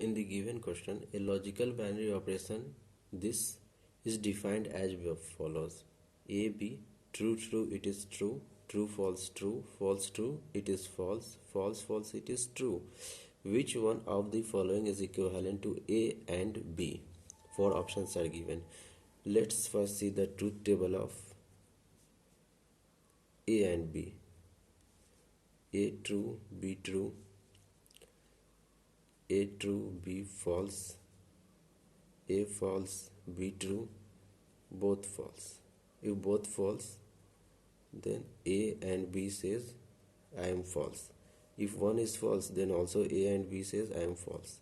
In the given question, a logical binary operation, this is defined as follows: A, B, true, true, it is true, true, false, true, false, true, it is false, false, false, it is true. Which one of the following is equivalent to A and B? Four options are given. Let's first see the truth table of A and B. A true, B true, A true, B false, A false, B true, both false. If both false, then A and B says I am false. If one is false, then also A and B says I am false.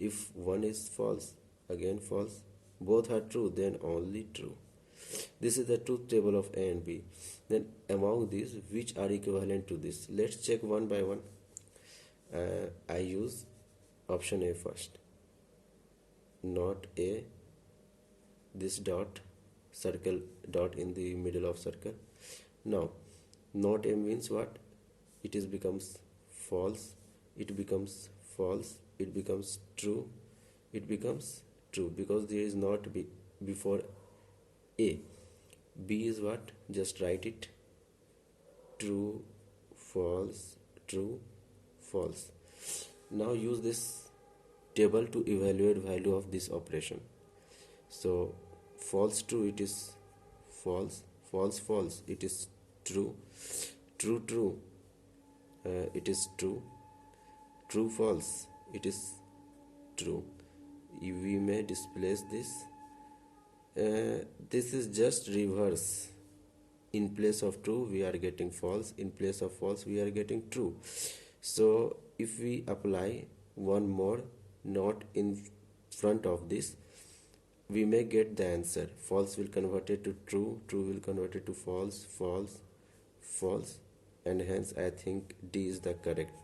If one is false, again false, both are true, then only true. This is the truth table of A and B. Then among these, which are equivalent to this? Let's check one by one. I use option A first. Not A, this dot, circle, dot in the middle of circle. Now, not A means what? It is becomes false, it becomes false, it becomes true, it becomes true because there is not B before A. B is what? Just write it. True, false, true, false. Now use this table to evaluate value of this operation. So false true, it is false, false false, it is true, true true, it is true, true false, it is true. We may displace this. This is just reverse. In place of true we are getting false, in place of false we are getting true. So if we apply one more not in front of this, we may get the answer. False will convert it to true, true will convert it to false, false, false, and hence I think D is the correct